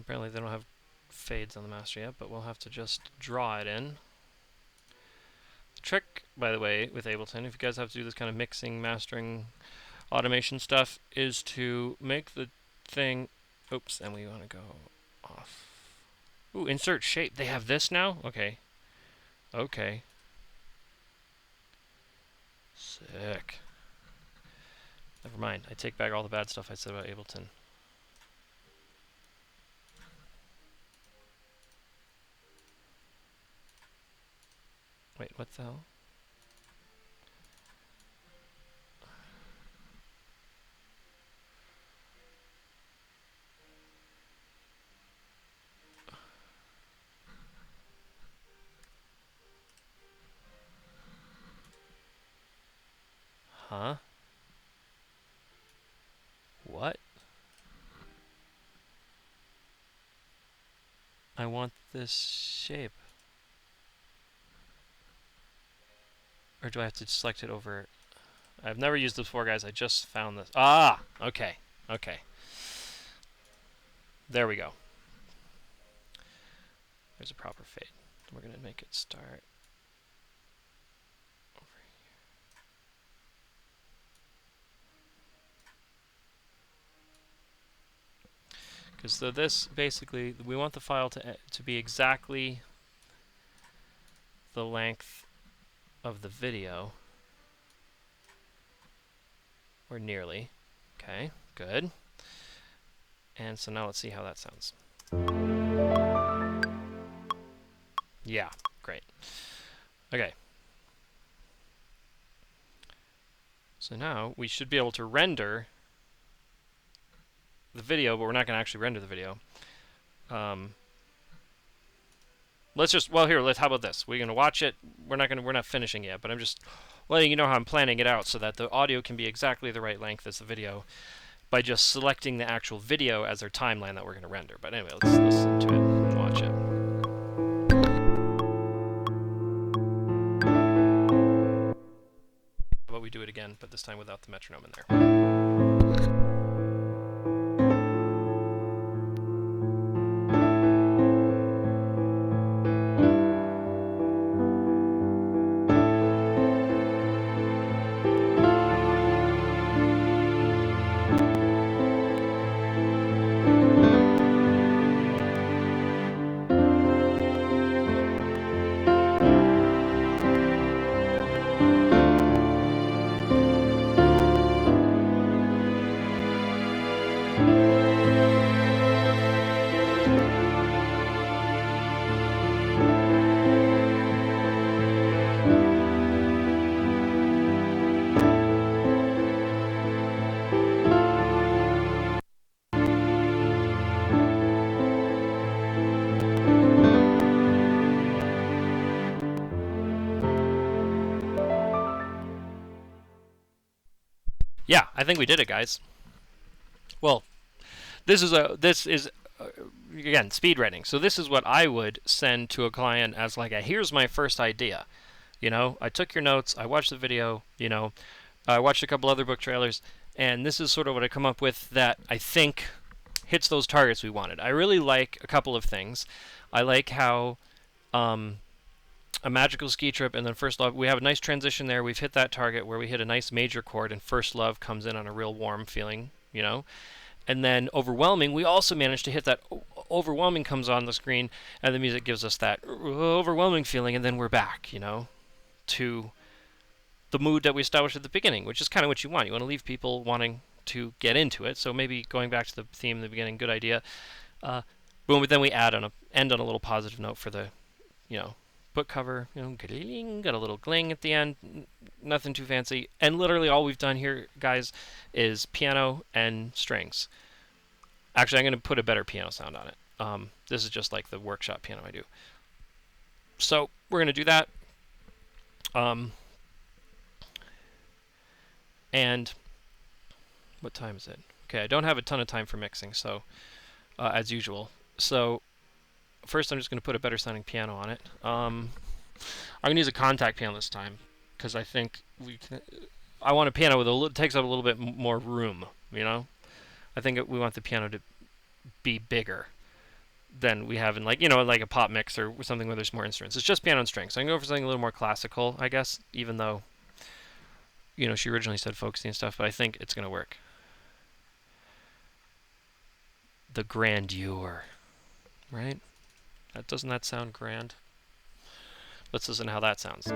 Apparently they don't have fades on the master yet, but we'll have to just draw it in. The trick, by the way, with Ableton, if you guys have to do this kind of mixing, mastering, automation stuff, is to make the thing... Oops, and we want to go off. Ooh, insert shape. They have this now? Okay. Okay. Sick. Never mind. I take back all the bad stuff I said about Ableton. Wait, what the hell? Huh? What? I want this shape. Or do I have to select it over... I've never used this before, guys. I just found this. Ah! Okay. Okay. There we go. There's a proper fade. We're going to make it start over here. Because so this, basically, we want the file to be exactly the length of the video. Or nearly. Okay, good. And so now let's see how that sounds. Yeah, great. Okay. So now we should be able to render the video, but we're not going to actually render the video. Let's just, well, here, how about this? We're going to watch it. We're not finishing yet, but I'm just letting you know how I'm planning it out so that the audio can be exactly the right length as the video by just selecting the actual video as our timeline that we're going to render. But anyway, let's listen to it and watch it. How about we do it again, but this time without the metronome in there. Yeah, I think we did it, guys. Well, this is again speed writing. So this is what I would send to a client as like a here's my first idea. You know, I took your notes, I watched the video, you know, I watched a couple other book trailers, and this is sort of what I come up with that I think hits those targets we wanted. I really like a couple of things. I like how a magical ski trip and then First Love, we have a nice transition there. We've hit that target where we hit a nice major chord and First Love comes in on a real warm feeling, you know. And then Overwhelming, we also managed to hit that. Overwhelming comes on the screen and the music gives us that overwhelming feeling, and then we're back, you know, to the mood that we established at the beginning, which is kind of what you want. You want to leave people wanting to get into it. So maybe going back to the theme in the beginning, good idea. Boom, but then we end on a little positive note for the, you know, book cover, you know, got a little gling at the end, nothing too fancy. And literally all we've done here, guys, is piano and strings. Actually, I'm going to put a better piano sound on it. This is just like the workshop piano I do. So we're going to do that. And what time is it? Okay, I don't have a ton of time for mixing, so as usual. So first, I'm just going to put a better sounding piano on it. I'm going to use a contact piano this time because I think I want a piano with takes up a little bit more room. You know, I think we want the piano to be bigger. than we have in like, you know, like a pop mix or something where there's more instruments. It's just piano and strings. So I'm going to go for something a little more classical, I guess, even though, you know, she originally said folksy and stuff, but I think it's going to work. The grandeur, right? Doesn't that sound grand? Let's listen to how that sounds.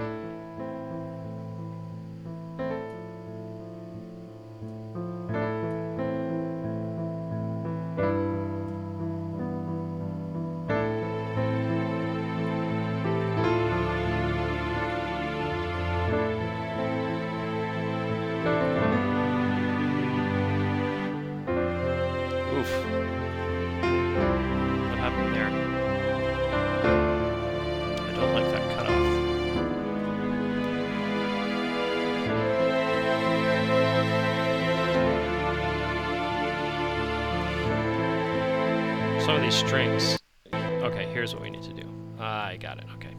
Some of these strings. Okay, here's what we need to do. I got it. Okay.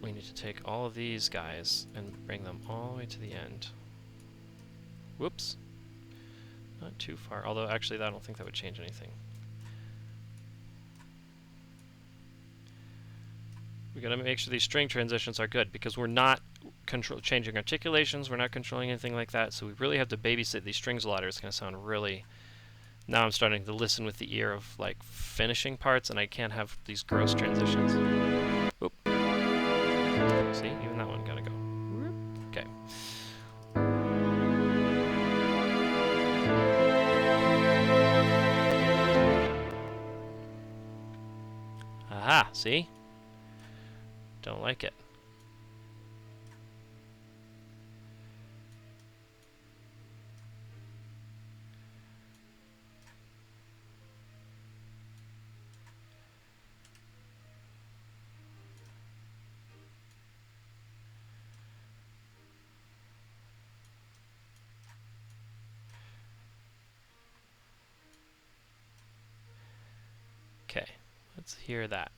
We need to take all of these guys and bring them all the way to the end. Whoops. Not too far. Although, actually, I don't think that would change anything. We got to make sure these string transitions are good because we're not changing articulations. We're not controlling anything like that. So we really have to babysit these strings a lot, or it's going to sound really... Now I'm starting to listen with the ear of like finishing parts, and I can't have these gross transitions. Oop. See, even that one gotta go. Okay. Aha, see? Don't like it. Okay, let's hear that.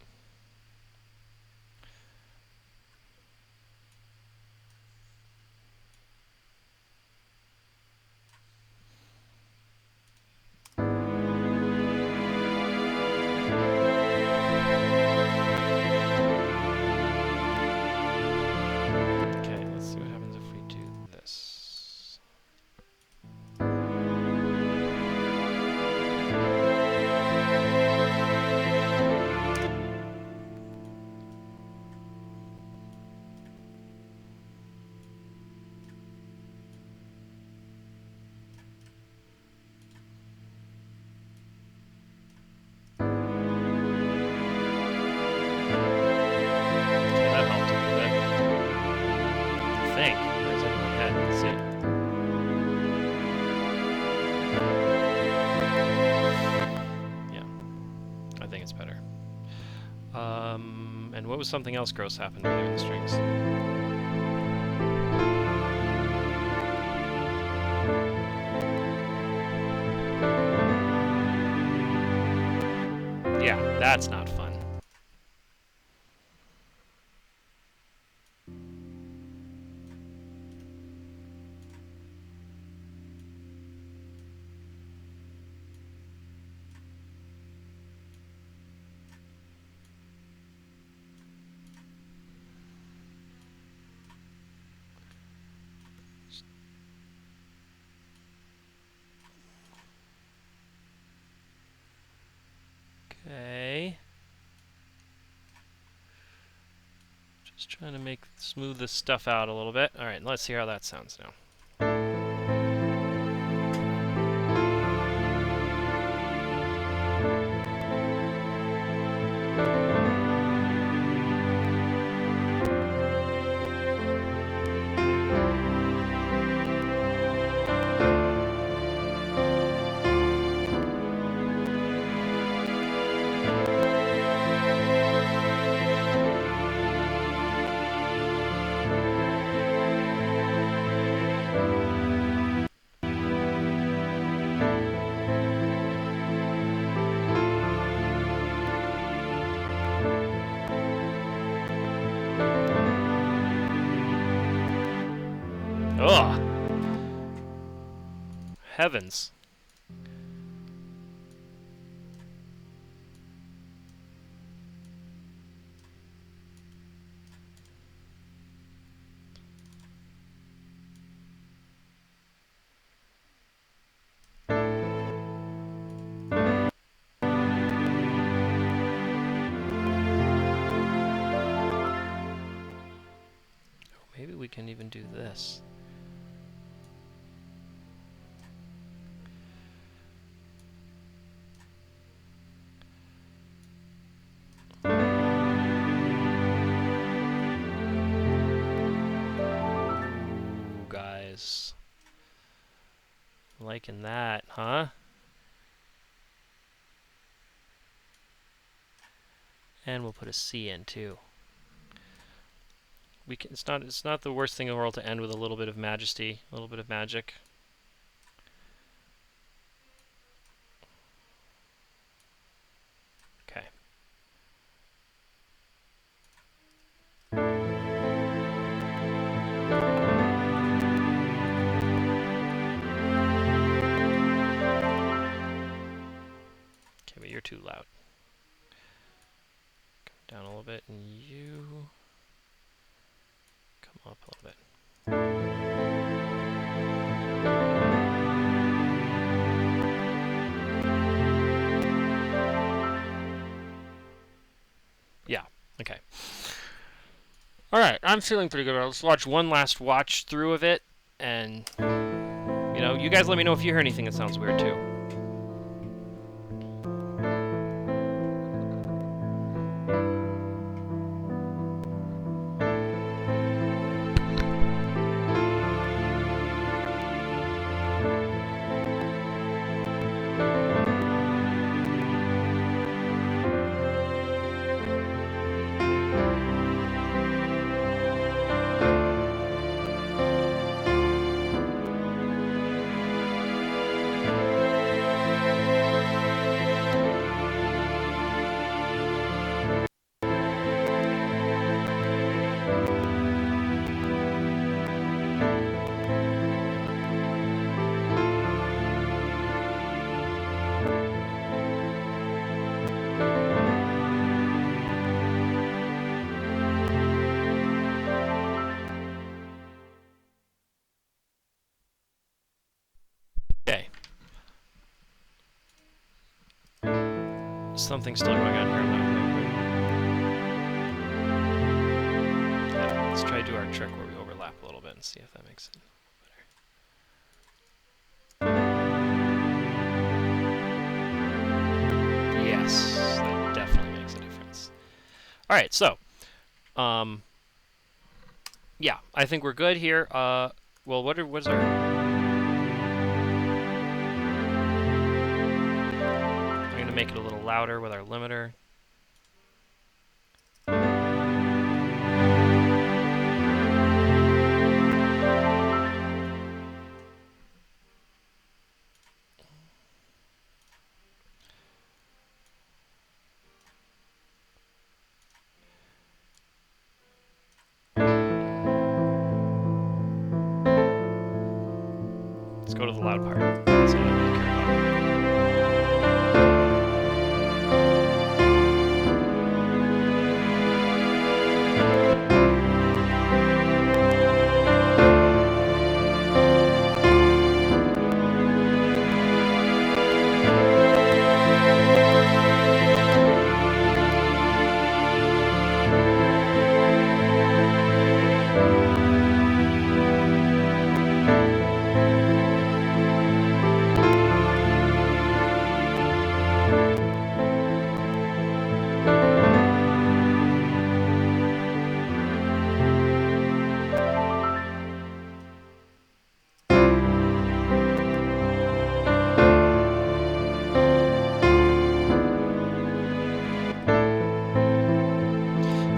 Okay, let's see what happens if we do this. And what was something else gross happened earlier in the strings? Yeah, that's not fun. Okay. Just trying to smooth this stuff out a little bit. All right, let's hear how that sounds now. Ugh! Heavens. we can even do this. Ooh, guys. Liking that, huh? And we'll put a C in too. We can, it's not the worst thing in the world to end with a little bit of majesty, a little bit of magic. Okay. Okay, but you're too loud. Come down a little bit, and you come up a little bit. Yeah, okay. Alright, I'm feeling pretty good. Let's watch one last watch through of it, and, you know, you guys let me know if you hear anything that sounds weird too. Okay. Something's still going on here. I'm not quite. Yeah, let's try to do our trick where we overlap a little bit and see if that makes it better. Yes, that definitely makes a difference. All right, so, yeah, I think we're good here. Well, what's our? I'm gonna make it a little louder with our limiter. Let's go to the loud part. That's what I really care about.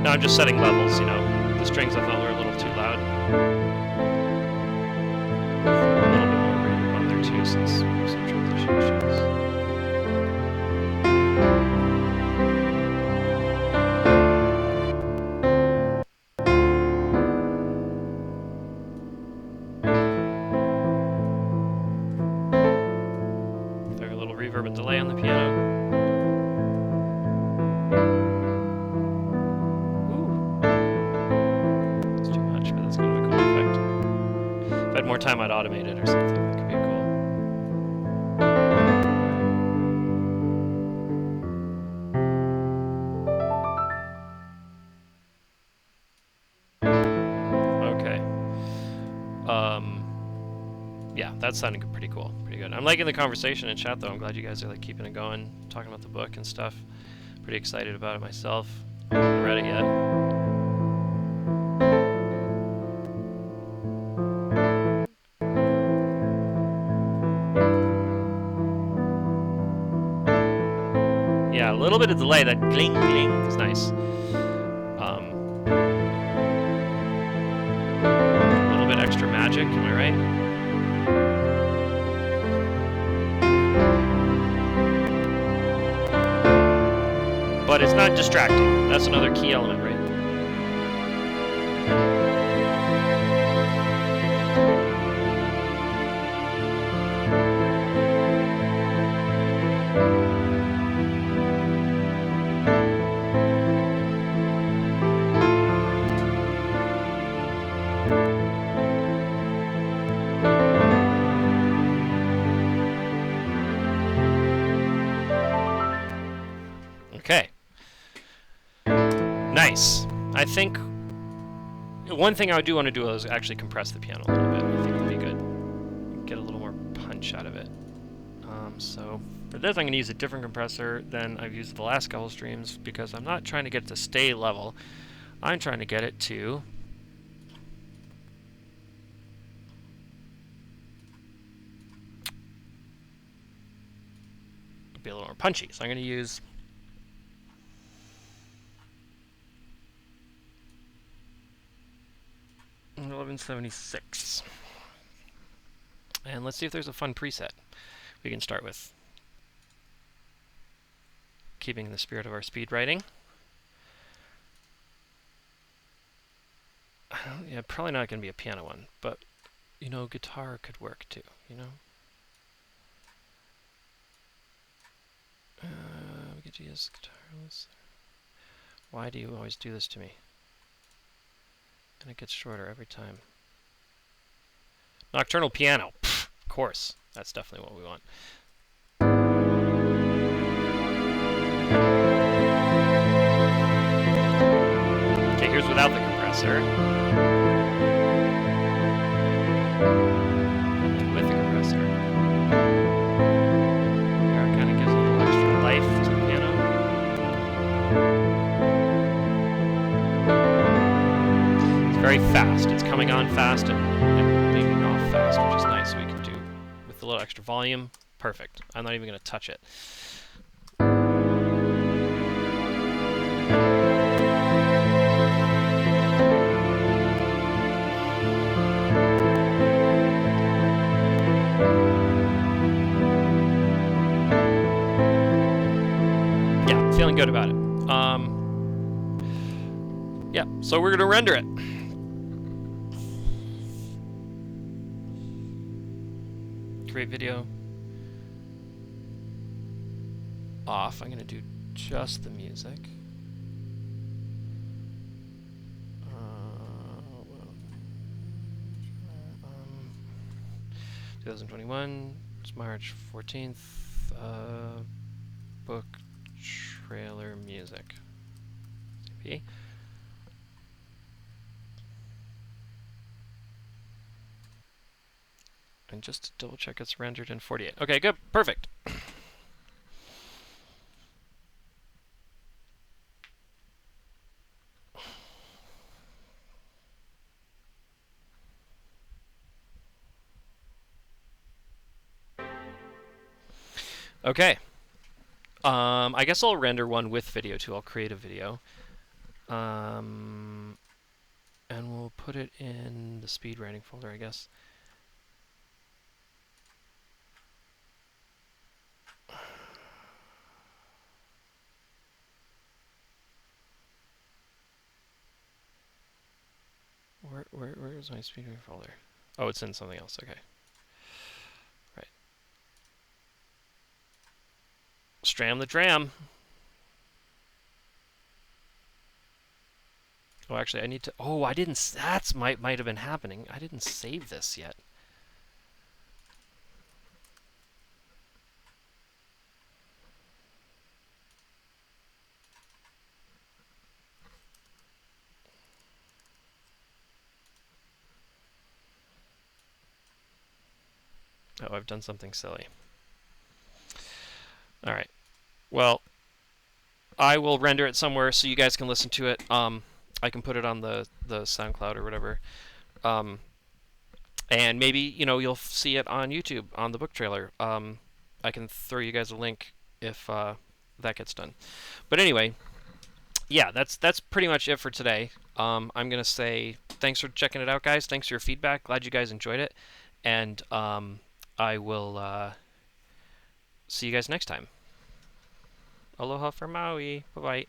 Now I'm just setting levels, you know. The strings I thought were a little too loud. A little bit more reverb on there too, since there's some transition issues. Throw a little reverb and delay on the piano. If I had more time, I'd automate it or something. That could be cool. Okay. Yeah, that's sounding pretty cool, pretty good. I'm liking the conversation in chat though. I'm glad you guys are like keeping it going, talking about the book and stuff. Pretty excited about it myself. I haven't read it yet. Yeah, a little bit of delay. That gling gling is nice. A little bit extra magic, am I right? But it's not distracting. That's another key element, right? Okay. Nice. I think one thing I do want to do is actually compress the piano a little bit. I think it would be good. Get a little more punch out of it. So for this, I'm going to use a different compressor than I've used the last couple streams because I'm not trying to get it to stay level. I'm trying to get it to be a little more punchy. So I'm going to use 1176. And let's see if there's a fun preset we can start with. Keeping the spirit of our speed writing. Yeah, probably not going to be a piano one, but, you know, guitar could work too, you know? We could use guitar. Why do you always do this to me? And it gets shorter every time. Nocturnal piano. Pfft, of course. That's definitely what we want. Okay, here's without the compressor. And then with the compressor. Here it kind of gives a little extra life to the piano. It's very fast. It's coming on fast and leaving off fast, which is nice. We can do with a little extra volume. Perfect. I'm not even going to touch it. Yeah, feeling good about it. Yeah, so we're going to render it. Create video. Off. I'm going to do just the music. 2021, it's March 14th, book trailer music. CP. And just to double check, it's rendered in 48. Okay, good, perfect. Okay. I guess I'll render one with video too. I'll create a video. And we'll put it in the speed writing folder, I guess. Where is my speed writing folder? Oh, it's in something else. Okay. Right. Stram the dram. Oh, actually, I need to. Oh, I didn't. That's might have been happening. I didn't save this yet. no, I've done something silly. All right. Well, I will render it somewhere so you guys can listen to it. I can put it on the SoundCloud or whatever. And maybe you'll see it on YouTube on the book trailer. I can throw you guys a link if that gets done. But anyway, yeah, that's pretty much it for today. I'm gonna say thanks for checking it out, guys. Thanks for your feedback. Glad you guys enjoyed it, and I will see you guys next time. Aloha from Maui. Bye bye.